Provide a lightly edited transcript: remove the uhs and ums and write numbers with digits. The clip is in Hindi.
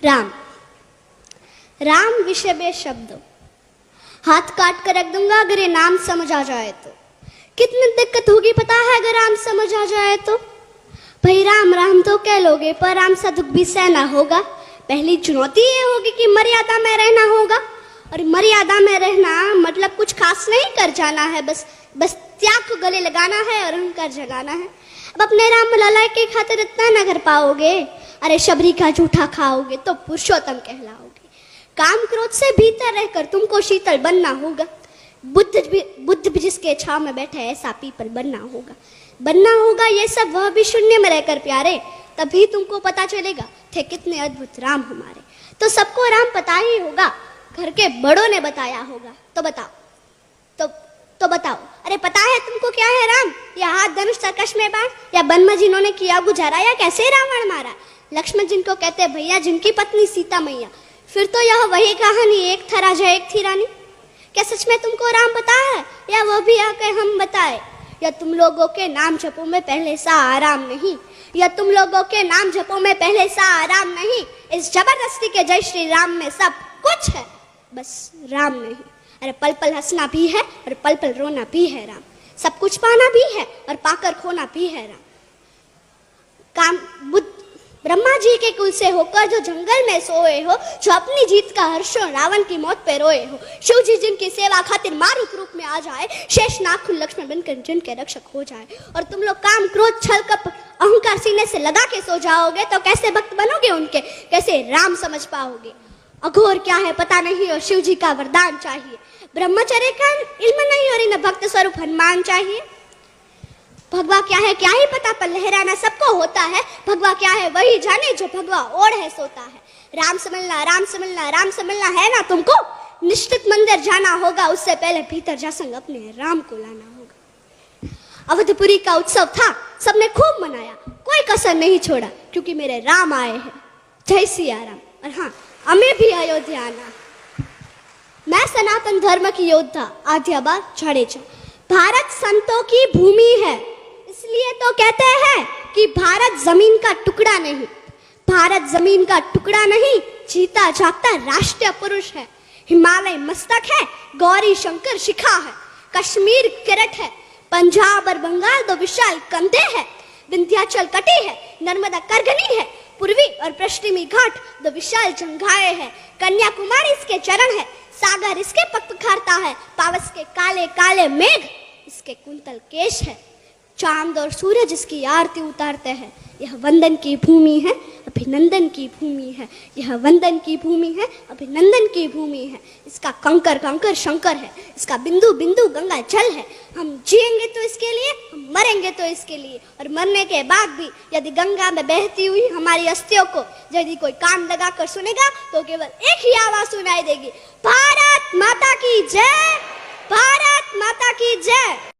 राम। राम विषय में शब्द हाथ काट कर रख दूंगा अगर ये नाम समझ आ जाए तो। कितनी दिक्कत होगी पता है अगर राम समझ आ जाए तो। भाई राम राम तो कह लोगे पर राम सा दुख भी सहना होगा। पहली चुनौती ये होगी कि मर्यादा में रहना होगा। और मर्यादा में रहना मतलब कुछ खास नहीं कर जाना है, बस त्याग को गले लगाना है और अहंकार जगाना है। अब अपने राम लला के खातिर इतना न कर पाओगे, अरे शबरी का जूठा खाओगे तो पुरुषोत्तम कहलाओगे। काम क्रोध से भीतर रहकर तुमको शीतल बनना होगा। बुद्ध भी जिसके छाव में बैठे ऐसा पीपल बनना होगा। ये सब वह भी शून्य में रहकर प्यारे, तभी तुमको पता चलेगा थे कितने अद्भुत राम हमारे। तो सबको राम पता ही होगा, घर के बड़ों ने बताया होगा। तो बताओ तो बताओ, अरे पता है तुमको क्या है राम? या हाथ धनुष सरकश में बाण, या वन में जिन्होंने किया गुजारा, या कैसे रावण मारा? लक्ष्मण जिनको कहते भैया, जिनकी पत्नी सीता मैया। फिर तो यह वही कहानी, एक था राजा एक थी रानी। क्या सच में तुमको राम पता है, या वो भी आके हम बताए? या तुम लोगों के नाम जपो में पहले सा आराम नहीं, या तुम लोगों के नाम जपो में पहले सा आराम नहीं। इस जबरदस्ती के जय श्री राम में सब कुछ है, बस राम नहीं। अरे पल पल हंसना भी है और पल पल रोना भी है राम। सब कुछ पाना भी है और पाकर खोना भी है राम। ब्रह्मा जी के कुल से होकर जो जंगल में सोए हो, जो अपनी जीत का हर्षो रावण की मौत पे रोए हो, शिव जी जिनकी सेवा खातिर मारुत रूप में आ जाए, शेष नाग लक्ष्मण बनकर जिनके रक्षक हो जाए, और तुम लोग काम क्रोध छल कप अहंकार सीने से लगा के सो जाओगे, तो कैसे भक्त बनोगे उनके, कैसे राम समझ पाओगे? अघोर क्या है पता नहीं और शिव जी का वरदान चाहिए। ब्रह्मचर्य का इल्म नहीं और इन भक्त स्वरूप हनुमान चाहिए। भगवा क्या है क्या ही पता, पर लहराना सबको होता है। भगवा क्या है वही जाने जो भगवा ओढ़ है सोता है। राम समझना है ना तुमको? निश्चित मंदिर जाना होगा, उससे पहले भीतर जा संग अपने राम को लाना होगा। अवधपुरी का उत्सव था, सबने खूब मनाया, कोई कसर नहीं छोड़ा, क्योंकि मेरे राम आए हैं। जय सिया राम। और हाँ, हमें भी अयोध्या आना। मैं सनातन धर्म की योद्धा आद्याबा जाडेजा। भारत संतों की भूमि है, इसलिए तो कहते हैं कि भारत जमीन का टुकड़ा नहीं। भारत जमीन का टुकड़ा नहीं, जीता जागता राष्ट्रीय पुरुष है। हिमालय मस्तक है, गौरी शंकर शिखा है, कश्मीर किरट है, पंजाब और बंगाल दो विशाल कंधे हैं, विंध्याचल कटी है, नर्मदा करगनी है, पूर्वी और पश्चिमी घाट दो विशाल जंघाएं हैं, कन्याकुमारी इसके चरण है, सागर इसके पग पखारता है, पावस के काले काले मेघ इसके कुंतल केश है, चांद और सूरज इसकी आरती उतारते हैं। यह वंदन की भूमि है, अभिनंदन की भूमि है। यह वंदन की भूमि है, अभिनंदन की भूमि है। इसका कंकर कंकर शंकर है, इसका बिंदु बिंदु गंगा जल है। हम जिएंगे तो इसके लिए, हम मरेंगे तो इसके लिए, और मरने के बाद भी यदि गंगा में बहती हुई हमारी अस्थियों को यदि कोई कान लगा कर सुनेगा तो केवल एक ही आवाज सुनाई देगी, भारत माता की जय, भारत माता की जय।